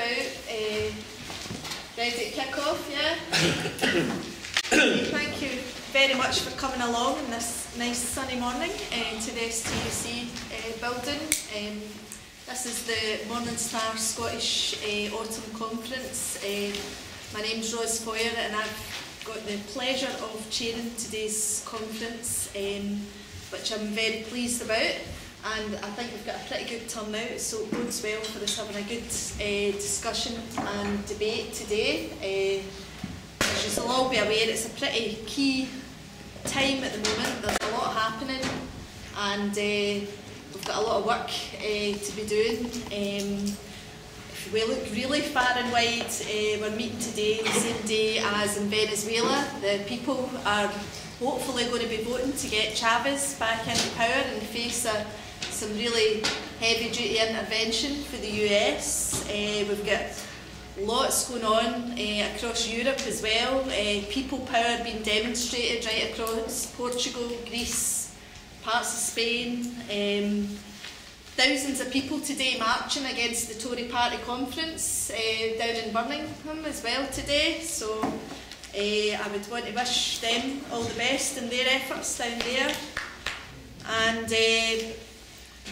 about. Ready to kick off, yeah? Thank you very much for coming along on this nice sunny morning to the STUC building. This is the Morning Star Scottish Autumn Conference. My name's Ros Foyer and I've got the pleasure of chairing today's conference, which I'm very pleased about. And I think we've got a pretty good turnout, so it bodes well for us having a good discussion and debate today. As you'll all be aware, it's a pretty key time at the moment. There's a lot happening and we've got a lot of work to be doing. If we look really far and wide, we're meeting today, the same day as in Venezuela. The people are hopefully going to be voting to get Chavez back into power and face some really heavy-duty intervention for the US. We've got lots going on across Europe as well. People power being demonstrated right across Portugal, Greece, parts of Spain. Thousands of people today marching against the Tory Party conference down in Birmingham as well today. So I would want to wish them all the best in their efforts down there. And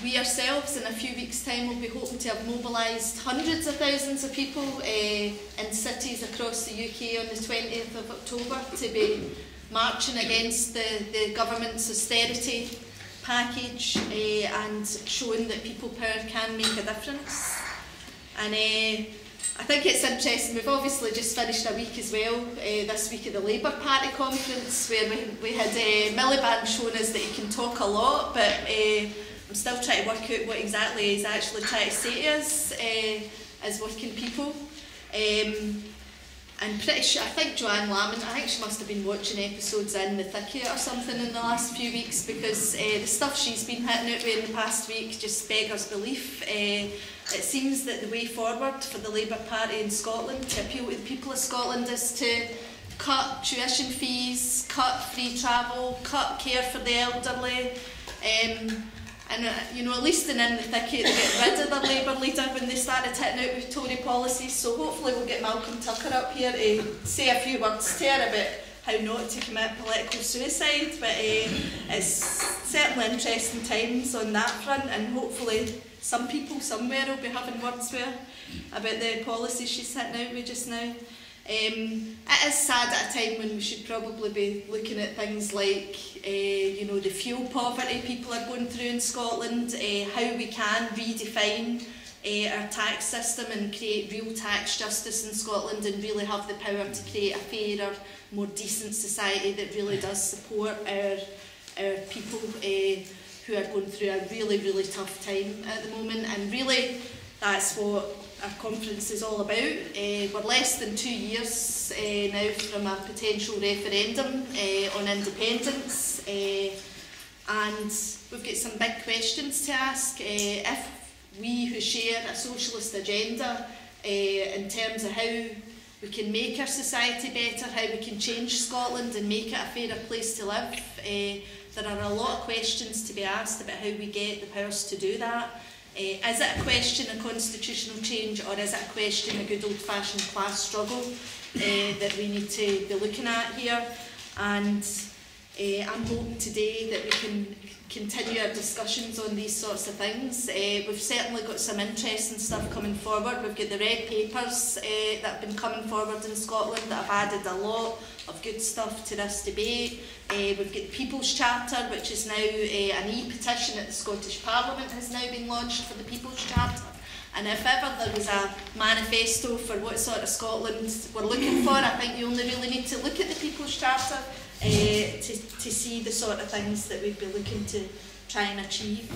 we ourselves, in a few weeks' time, will be hoping to have mobilised hundreds of thousands of people in cities across the UK on the 20th of October to be marching against the government's austerity package and showing that people power can make a difference. And I think it's interesting, we've obviously just finished a week as well, this week at the Labour Party conference, where we had Miliband showing us that he can talk a lot, but I'm still trying to work out what exactly he's actually trying to say to us as working people. I'm pretty sure, I think Joanne Lamont, I think she must have been watching episodes in the thicket or something in the last few weeks, because the stuff she's been hitting out with in the past week just beggars belief. It seems that the way forward for the Labour Party in Scotland to appeal to the people of Scotland is to cut tuition fees, cut free travel, cut care for the elderly, and you know, at least in the thicket they get rid of the Labour leader when they started hitting out with Tory policies. So hopefully we'll get Malcolm Tucker up here to say a few words to her about how not to commit political suicide. But it's certainly interesting times on that front, and hopefully some people somewhere will be having words with her about the policies she's hitting out with just now. It is sad at a time when we should probably be looking at things like you know, the fuel poverty people are going through in Scotland, how we can redefine our tax system and create real tax justice in Scotland and really have the power to create a fairer, more decent society that really does support our people who are going through a really, really tough time at the moment. And really that's what our conference is all about. We're less than 2 years now from a potential referendum on independence, and we've got some big questions to ask. If we who share a socialist agenda in terms of how we can make our society better, how we can change Scotland and make it a fairer place to live, there are a lot of questions to be asked about how we get the powers to do that. Is it a question of constitutional change, or is it a question of good old-fashioned class struggle that we need to be looking at here? And I'm hoping today that we can continue our discussions on these sorts of things. We've certainly got some interesting stuff coming forward. We've got the red papers that have been coming forward in Scotland that have added a lot of good stuff to this debate. We've got the People's Charter, which is now an e-petition at the Scottish Parliament has now been launched for the People's Charter. And if ever there was a manifesto for what sort of Scotland we're looking for, I think you only really need to look at the People's Charter to see the sort of things that we'd be looking to try and achieve.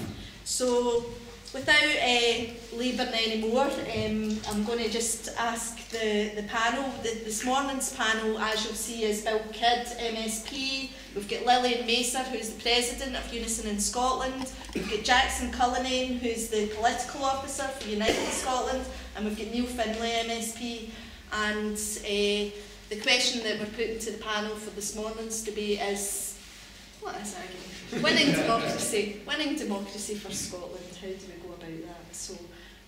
So without labouring anymore, I'm going to just ask the panel. This morning's panel, as you'll see, is Bill Kidd, MSP. We've got Lillian Macer, who's the President of Unison in Scotland. We've got Jackson Cullinane, who's the Political Officer for United Scotland. And we've got Neil Finlay, MSP. And the question that we're putting to the panel for this morning's debate is, what is it again? Winning democracy for Scotland. How do we go about that? So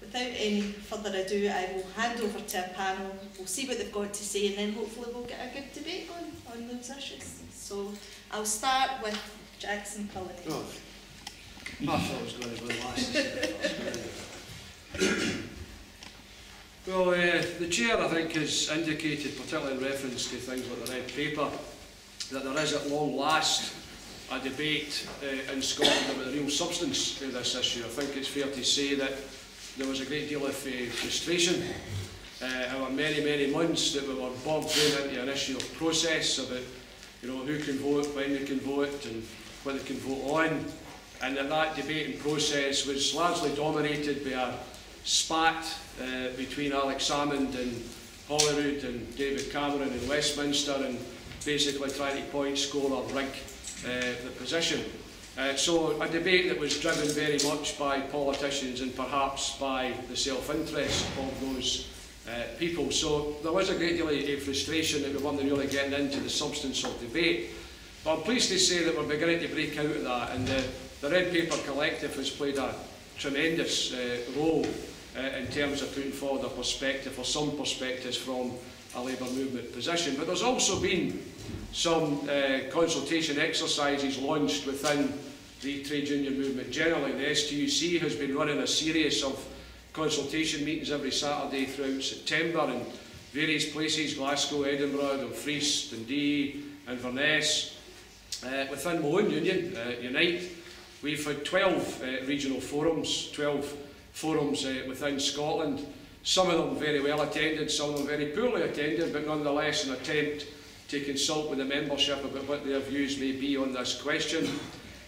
without any further ado, I will hand over to our panel. We'll see what they've got to say, and then hopefully we'll get a good debate going on those issues. So I'll start with Jackson Cullinane. Oh, I thought I was going to go last. Well, the Chair, I think, has indicated, particularly in reference to things like the red paper, that there is at long last a debate in Scotland about the real substance of this issue. I think it's fair to say that there was a great deal of frustration over many, many months that we were bogged down into an issue of process about, you know, who can vote, when they can vote, and what they can vote on, and that debate and process was largely dominated by a spat between Alex Salmond and Holyrood and David Cameron in Westminster, and basically trying to point, score or rig the position. So a debate that was driven very much by politicians and perhaps by the self-interest of those people. So there was a great deal of frustration that we weren't really getting into the substance of debate. But I'm pleased to say that we're beginning to break out of that, and the Red Paper Collective has played a tremendous role in terms of putting forward a perspective, or some perspectives from a Labour movement position. But there's also been some consultation exercises launched within the trade union movement generally. The STUC has been running a series of consultation meetings every Saturday throughout September in various places: Glasgow, Edinburgh, Dumfries, Dundee, Inverness. Within my own union, Unite, we've had 12 regional forums, 12 forums within Scotland, some of them very well attended, some of them very poorly attended, but nonetheless an attempt to consult with the membership about what their views may be on this question.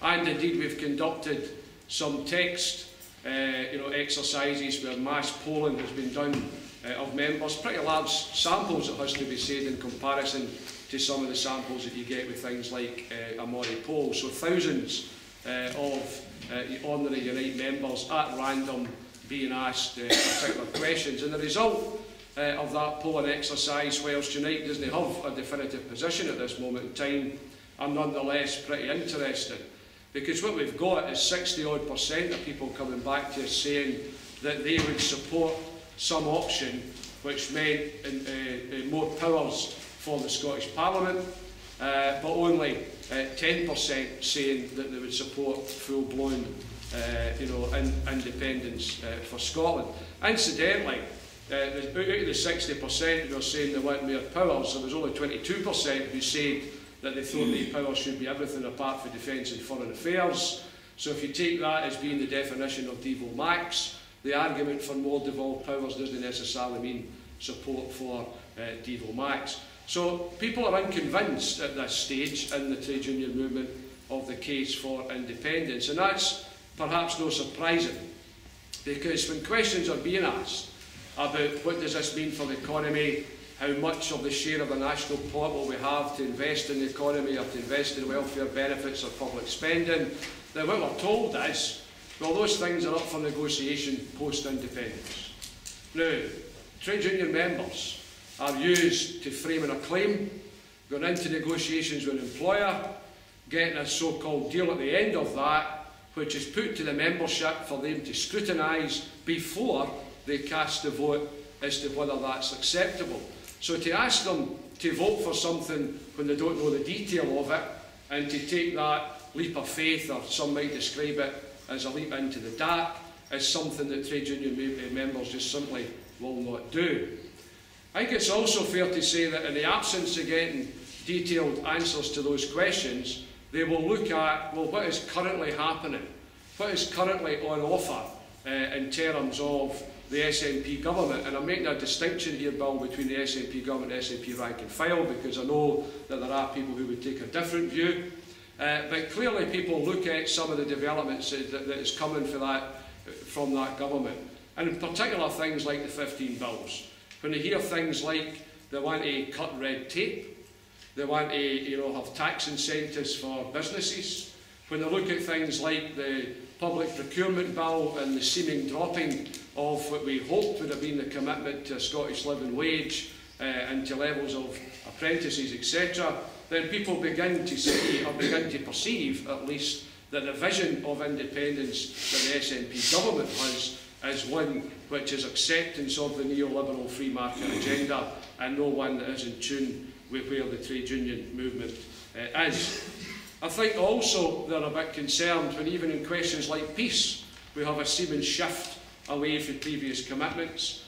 And indeed we've conducted some text exercises where mass polling has been done of members, pretty large samples, it has to be said, in comparison to some of the samples that you get with things like a Mori poll. So thousands of ordinary Unite members at random being asked particular questions. And the result of that polling exercise, whilst Unite doesn't have a definitive position at this moment in time, are nonetheless pretty interesting. Because what we've got is 60% of people coming back to us saying that they would support some option which meant more powers for the Scottish Parliament, but only 10% saying that they would support full-blown independence for Scotland. Incidentally, out of the 60% who are saying they want more powers, there was only 22% who said that they thought the powers should be everything apart from defence and foreign affairs. So if you take that as being the definition of devolve max, the argument for more devolved powers doesn't necessarily mean support for devolve max. So people are unconvinced at this stage in the trade union movement of the case for independence, and that's perhaps no surprising, because when questions are being asked about what does this mean for the economy, how much of the share of the national pot will we have to invest in the economy or to invest in welfare benefits or public spending, then what we're told is, well, those things are up for negotiation post-independence. Now, trade union members are used to framing a claim, going into negotiations with an employer, getting a so-called deal at the end of that, which is put to the membership for them to scrutinise before they cast a vote as to whether that's acceptable. So to ask them to vote for something when they don't know the detail of it, and to take that leap of faith, or some might describe it as a leap into the dark, is something that trade union members just simply will not do. I think it's also fair to say that in the absence of getting detailed answers to those questions, they will look at, well, what is currently happening? What is currently on offer in terms of the SNP government? And I'm making a distinction here, Bill, between the SNP government and SNP rank and file, because I know that there are people who would take a different view. But clearly people look at some of the developments that is coming from that government. And in particular things like the 15 bills. When they hear things like they want to cut red tape, they want to have tax incentives for businesses, when they look at things like the public procurement bill and the seeming dropping of what we hoped would have been the commitment to a Scottish living wage and to levels of apprentices, etc., then people begin to see, or begin to perceive at least, that the vision of independence that the SNP government has as one which is acceptance of the neoliberal free market agenda and no one that is in tune with where the trade union movement is. I think also they're a bit concerned when even in questions like peace we have a seeming shift away from previous commitments.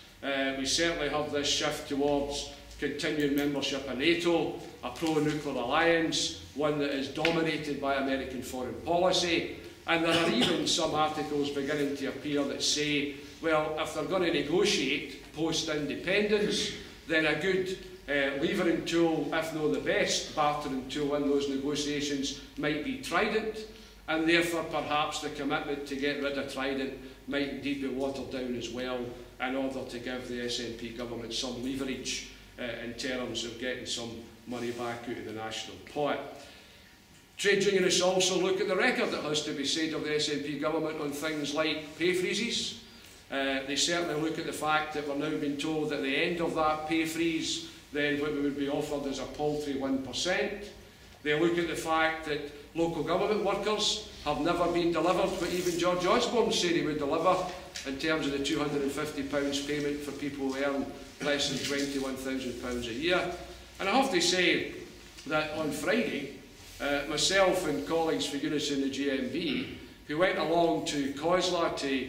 We certainly have this shift towards continuing membership in NATO, a pro-nuclear alliance, one that is dominated by American foreign policy, and there are even some articles beginning to appear that say, well, if they're going to negotiate post-independence, then a good levering tool, if not the best bartering tool in those negotiations, might be Trident, and therefore perhaps the commitment to get rid of Trident might indeed be watered down as well in order to give the SNP government some leverage in terms of getting some money back out of the national pot. Trade unionists also look at the record that has to be said of the SNP government on things like pay freezes. They certainly look at the fact that we're now being told at the end of that pay freeze then what we would be offered is a paltry 1%. They look at the fact that local government workers have never been delivered what even George Osborne said he would deliver in terms of the £250 payment for people who earn less than £21,000 a year. And I have to say that on Friday, myself and colleagues for Unison in the GMB, who went along to COSLA to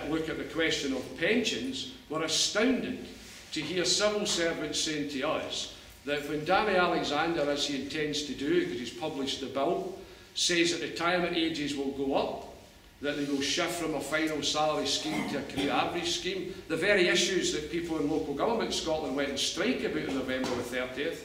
look at the question of pensions, were astounded to hear civil servants saying to us that when Danny Alexander, as he intends to do, because he's published the bill, says that retirement ages will go up, that they will shift from a final salary scheme to a career average scheme, the very issues that people in local government in Scotland went on strike about on November the 30th,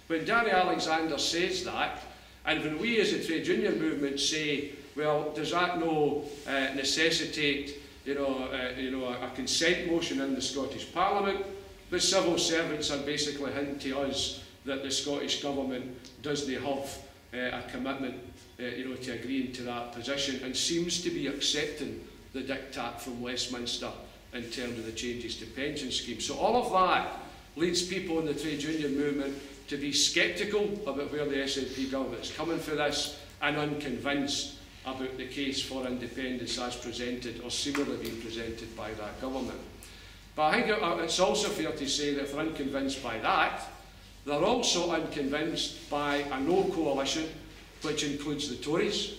when Danny Alexander says that, and when we as a trade union movement say, well, does that no necessitate a consent motion in the Scottish Parliament? The civil servants are basically hinting to us that the Scottish Government doesn't have a commitment to agreeing to that position and seems to be accepting the diktat from Westminster in terms of the changes to pension schemes. So all of that leads people in the trade union movement to be sceptical about where the SNP government is coming for this and unconvinced about the case for independence as presented or seemingly being presented by that government. But I think it's also fair to say that if they're unconvinced by that, they're also unconvinced by a no coalition, which includes the Tories,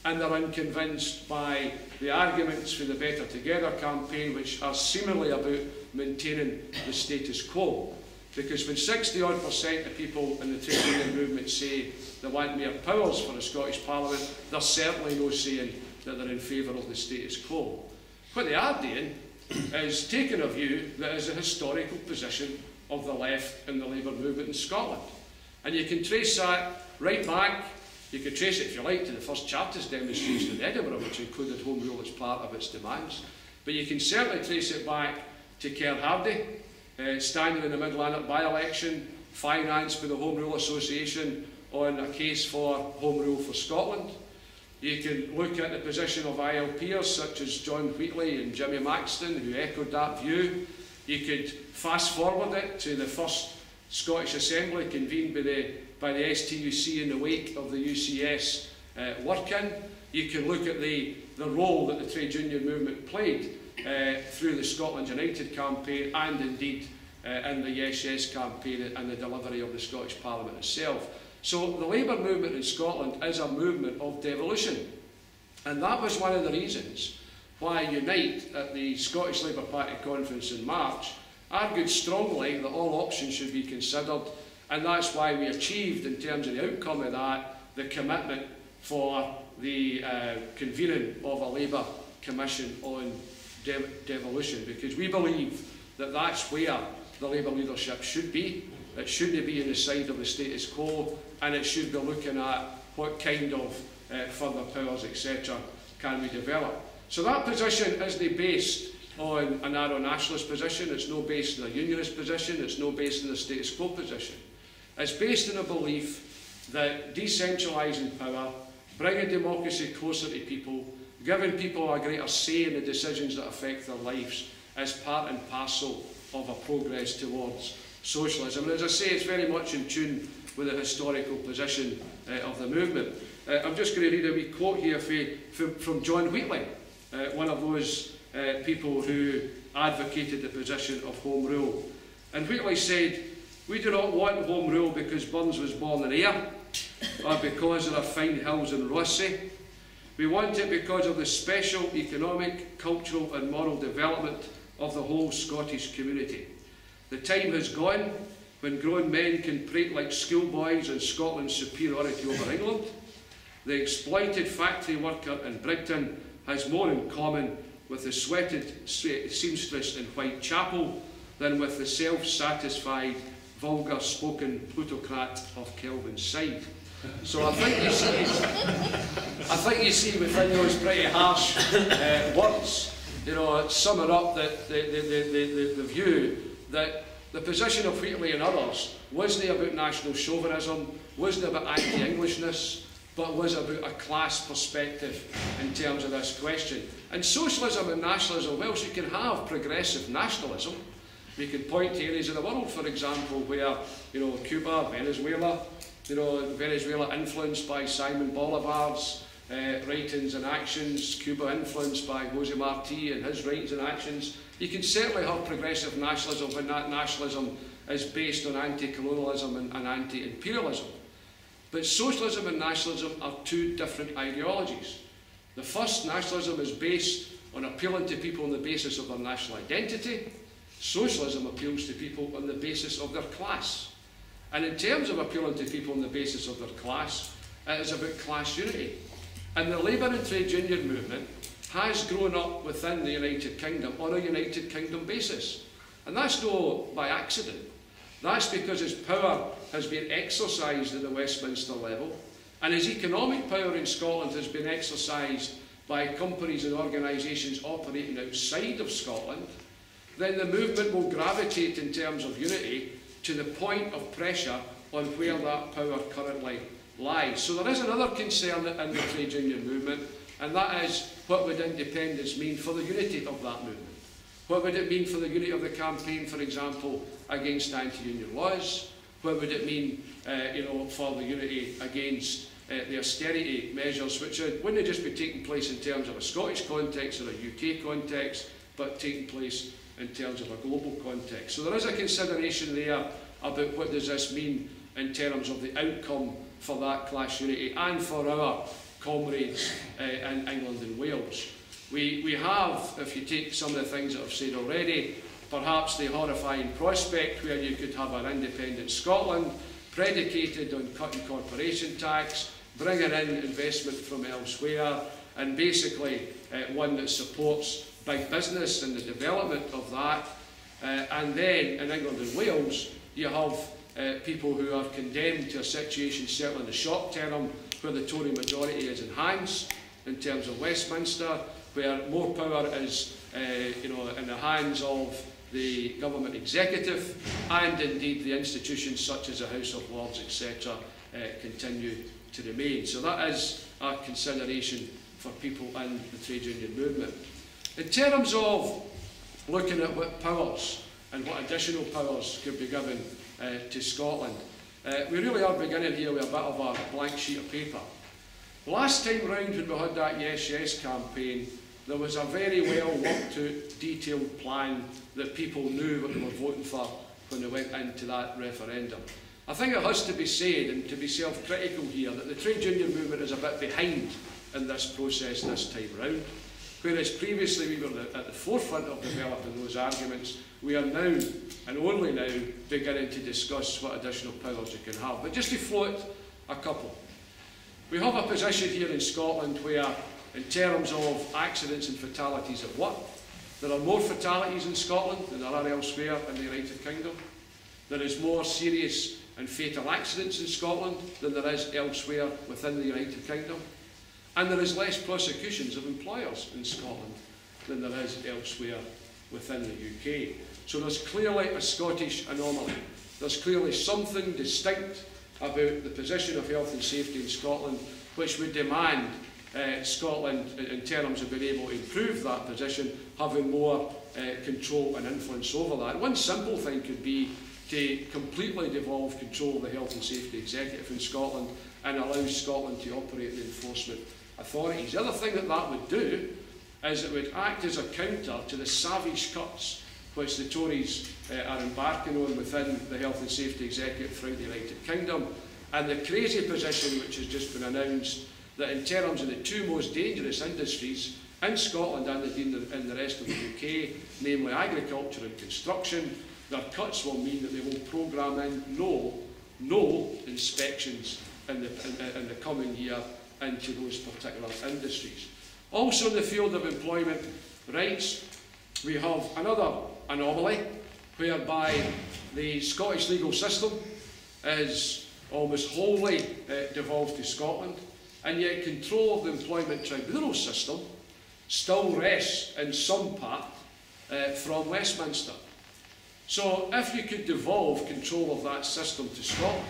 and they're unconvinced by the arguments for the Better Together campaign, which are seemingly about maintaining the status quo. Because when 60-odd% of people in the trade union movement say they want more powers for the Scottish Parliament, there's certainly no saying that they're in favour of the status quo. What they are doing is taking a view that is a historical position of the left and the Labour movement in Scotland. And you can trace that right back, you could trace it if you like to the first Chartist demonstration in Edinburgh, which included Home Rule as part of its demands. But you can certainly trace it back to Kerr Hardy, standing in the Mid-Lanark by-election, financed by the Home Rule Association on a case for Home Rule for Scotland. You can look at the position of ILPers such as John Wheatley and Jimmy Maxton, who echoed that view. You could fast forward it to the first Scottish Assembly convened by the STUC in the wake of the UCS work-in. You can look at the role that the trade union movement played through the Scotland United campaign and indeed in the Yes Yes campaign and the delivery of the Scottish Parliament itself. So the Labour movement in Scotland is a movement of devolution, and that was one of the reasons why Unite at the Scottish Labour Party conference in March argued strongly that all options should be considered, and that's why we achieved, in terms of the outcome of that, the commitment for the convening of a Labour Commission on devolution, because we believe that that's where the Labour leadership should be. It shouldn't be on the side of the status quo, and it should be looking at what kind of further powers, etc., can we develop. So that position isn't based on a narrow nationalist position, it's not based on a unionist position, it's not based on a status quo position. It's based on a belief that decentralising power, bringing democracy closer to people, giving people a greater say in the decisions that affect their lives is part and parcel of a progress towards socialism. And as I say, it's very much in tune with the historical position of the movement. I'm just going to read a wee quote here from John Wheatley, one of those people who advocated the position of Home Rule. And Wheatley said, "We do not want Home Rule because Burns was born in Ayr, or because there are fine hills in Rothesay. We want it because of the special economic, cultural and moral development of the whole Scottish community. The time has gone when grown men can prate like schoolboys on Scotland's superiority over England. The exploited factory worker in Brigton has more in common with the sweated seamstress in Whitechapel than with the self-satisfied, vulgar-spoken plutocrat of Kelvin's side." So I think you see within those pretty harsh words, you know, summing up the view that the position of Wheatley and others wasn't about national chauvinism, wasn't about anti-Englishness, but was about a class perspective in terms of this question. And socialism and nationalism, whilst you can have progressive nationalism, we can point to areas of the world, for example, where, you know, Cuba, Venezuela influenced by Simon Bolivar's writings and actions, Cuba influenced by Jose Marti and his writings and actions. You can certainly have progressive nationalism when that nationalism is based on anti-colonialism and anti-imperialism. But socialism and nationalism are two different ideologies. The first, nationalism, is based on appealing to people on the basis of their national identity. Socialism appeals to people on the basis of their class. And in terms of appealing to people on the basis of their class, it is about class unity. And the labour and trade union movement has grown up within the United Kingdom on a United Kingdom basis. And that's not by accident. That's because its power has been exercised at the Westminster level, and its economic power in Scotland has been exercised by companies and organisations operating outside of Scotland. Then the movement will gravitate in terms of unity to the point of pressure on where that power currently lies. So there is another concern in the trade union movement, and that is, what would independence mean for the unity of that movement? What would it mean for the unity of the campaign, for example, against anti-union laws? What would it mean for the unity against the austerity measures, which wouldn't just be taking place in terms of a Scottish context or a UK context, but taking place in terms of a global context. So there is a consideration there about what does this mean in terms of the outcome for that class unity and for our comrades in England and Wales. We have, if you take some of the things that I've said already, perhaps the horrifying prospect where you could have an independent Scotland predicated on cutting corporation tax, bringing in investment from elsewhere, and basically one that supports big business and the development of that. And then in England and Wales, you have people who are condemned to a situation, certainly in the short term, where the Tory majority is enhanced in terms of Westminster, where more power is in the hands of the government executive, and indeed the institutions such as the House of Lords, etc., continue to remain. So that is a consideration for people in the trade union movement. In terms of looking at what powers and what additional powers could be given to Scotland, we really are beginning here with a bit of a blank sheet of paper. Last time round when we had that Yes Yes campaign, there was a very well worked out, detailed plan that people knew what they were voting for when they went into that referendum. I think it has to be said, and to be self-critical here, that the trade union movement is a bit behind in this process this time round. Whereas previously we were at the forefront of developing those arguments, we are now, and only now, beginning to discuss what additional powers you can have. But just to float a couple. We have a position here in Scotland where, in terms of accidents and fatalities at work, there are more fatalities in Scotland than there are elsewhere in the United Kingdom. There is more serious and fatal accidents in Scotland than there is elsewhere within the United Kingdom. And there is less prosecutions of employers in Scotland than there is elsewhere within the UK. So there's clearly a Scottish anomaly. There's clearly something distinct about the position of health and safety in Scotland which would demand Scotland, in terms of being able to improve that position, having more control and influence over that. One simple thing could be to completely devolve control of the health and safety executive in Scotland and allow Scotland to operate the enforcement authorities. The other thing that would do is it would act as a counter to the savage cuts which the Tories are embarking on within the Health and Safety Executive throughout the United Kingdom, and the crazy position which has just been announced that in terms of the two most dangerous industries in Scotland and indeed in the rest of the UK, namely agriculture and construction, their cuts will mean that they will programme in no inspections in the coming year into those particular industries. Also in the field of employment rights, we have another anomaly whereby the Scottish legal system is almost wholly devolved to Scotland, and yet control of the employment tribunal system still rests in some part from Westminster. So if you could devolve control of that system to Scotland,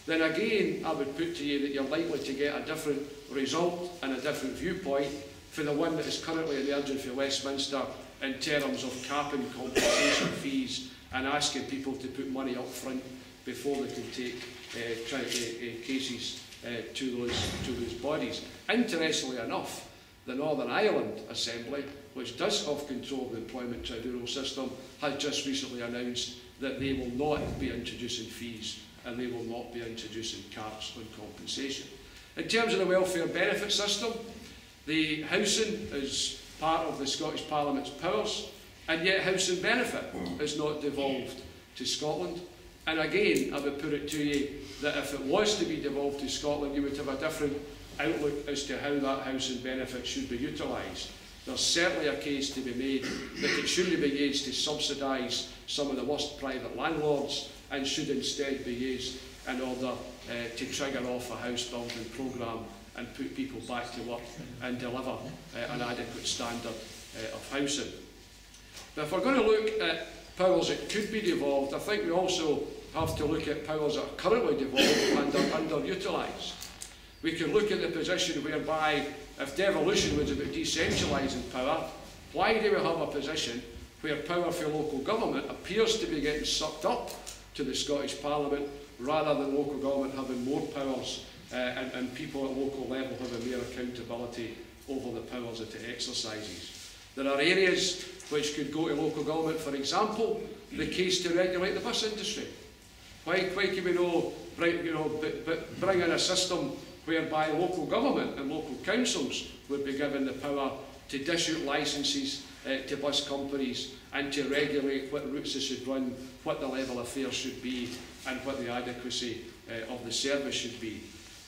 then again I would put to you that you're likely to get a different result and a different viewpoint for the one that is currently emerging for Westminster in terms of capping compensation fees and asking people to put money up front before they can take cases to those bodies. Interestingly enough, the Northern Ireland Assembly, which does have control of the employment tribunal system, has just recently announced that they will not be introducing fees and they will not be introducing caps on compensation. In terms of the welfare benefit system, the housing is part of the Scottish Parliament's powers, and yet housing benefit is not devolved to Scotland. And again, I would put it to you that if it was to be devolved to Scotland, you would have a different outlook as to how that housing benefit should be utilised. There's certainly a case to be made that it shouldn't be used to subsidise some of the worst private landlords and should instead be used in order to trigger off a house building programme and put people back to work and deliver an adequate standard of housing. But if we're going to look at powers that could be devolved, I think we also have to look at powers that are currently devolved and are underutilised. We can look at the position whereby if devolution was about decentralising power, why do we have a position where power for local government appears to be getting sucked up to the Scottish Parliament rather than local government having more powers and people at local level having more accountability over the powers that it exercises? There are areas which could go to local government, for example, the case to regulate the bus industry. Why can we bring in a system whereby local government and local councils would be given the power to dish out licences to bus companies and to regulate what routes they should run, what the level of fare should be and what the adequacy of the service should be.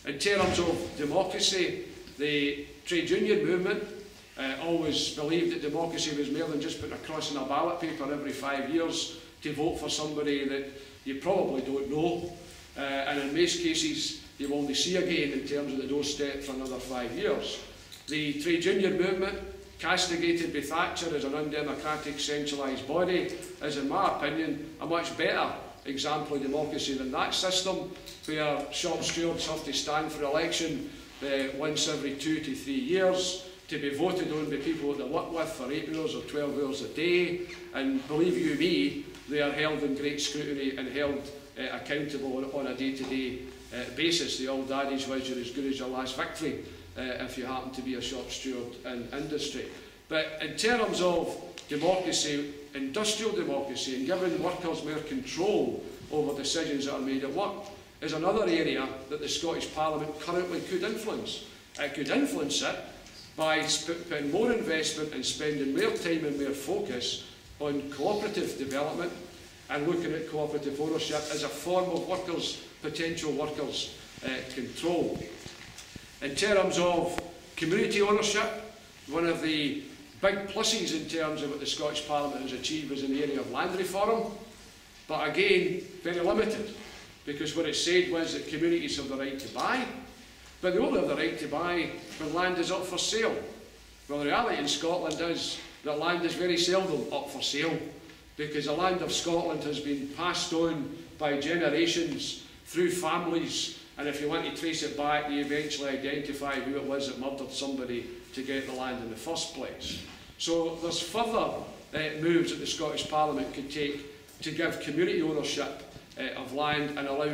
In terms of democracy, the trade union movement always believed that democracy was more than just putting a cross on a ballot paper every 5 years to vote for somebody that you probably don't know, and in most cases you will only see again in terms of the doorstep for another 5 years. The trade union movement, castigated by Thatcher as an undemocratic centralised body, is in my opinion a much better example of democracy than that system, where shop stewards have to stand for election once every 2 to 3 years, to be voted on by people that they work with for 8 hours or 12 hours a day, and believe you me, they are held in great scrutiny and held accountable on a day-to-day basis. The old adage was you're as good as your last victory if you happen to be a shop steward in industry. But in terms of democracy, industrial democracy, and giving workers more control over decisions that are made at work is another area that the Scottish Parliament currently could influence. It could influence it by putting more investment and spending more time and more focus on cooperative development and looking at cooperative ownership as a form of potential workers' control. In terms of community ownership, one of the big pluses in terms of what the Scottish Parliament has achieved is in the area of land reform, but again, very limited, because what it said was that communities have the right to buy, but they only have the right to buy when land is up for sale. Well, the reality in Scotland is that land is very seldom up for sale, because the land of Scotland has been passed on by generations through families, and if you want to trace it back, you eventually identify who it was that murdered somebody to get the land in the first place. So there's further moves that the Scottish Parliament could take to give community ownership of land and allow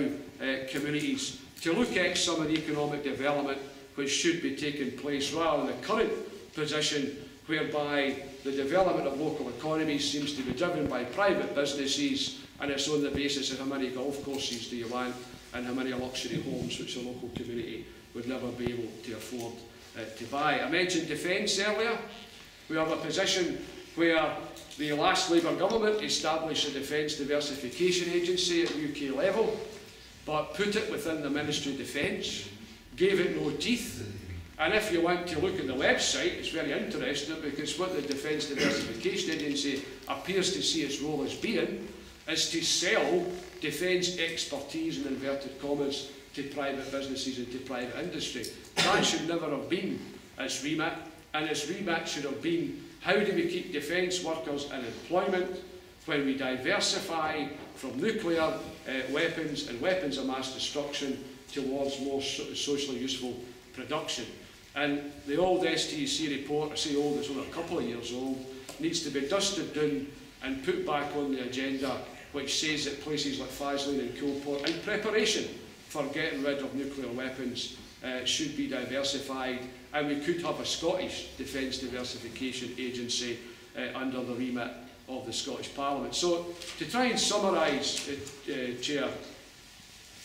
communities to look at some of the economic development which should be taking place rather than the current position whereby the development of local economies seems to be driven by private businesses, and it's on the basis of how many golf courses do you want and how many luxury homes which the local community would never be able to afford to buy. I mentioned defence earlier. We have a position where the last Labour government established a Defence Diversification Agency at UK level, but put it within the Ministry of Defence, gave it no teeth. And if you want to look at the website, it's very interesting, because what the Defence Diversification Agency appears to see its role as being is to sell defence expertise, in inverted commas, to private businesses and to private industry. That should never have been its remit, and its remit should have been, how do we keep defence workers in employment when we diversify from nuclear weapons and weapons of mass destruction towards more socially useful production. And the old STUC report, I say old, it's only a couple of years old, needs to be dusted down and put back on the agenda, which says that places like Cullinane and Cullinane, in preparation for getting rid of nuclear weapons, should be diversified, and we could have a Scottish Defence Diversification Agency under the remit of the Scottish Parliament. So, to try and summarise, Chair,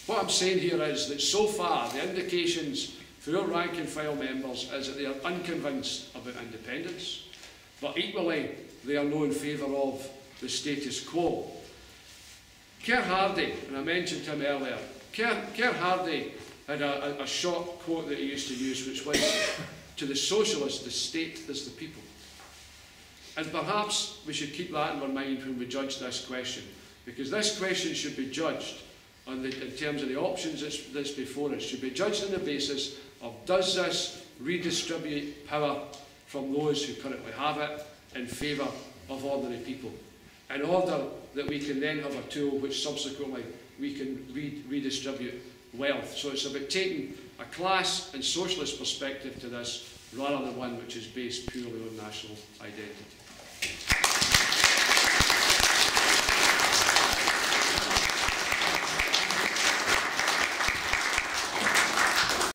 what I'm saying here is that so far the indications for our rank and file members is that they are unconvinced about independence, but equally they are not in favour of the status quo. Kerr Hardy, and I mentioned him earlier, Kerr Hardy had a short quote that he used to use, which was, to the socialists, the state is the people. And perhaps we should keep that in our mind when we judge this question, because this question should be judged in terms of the options that's before us, should be judged on the basis of, does this redistribute power from those who currently have it in favour of ordinary people, in order that we can then have a tool which subsequently we can redistribute wealth. So it's about taking a class and socialist perspective to this, rather than one which is based purely on national identity.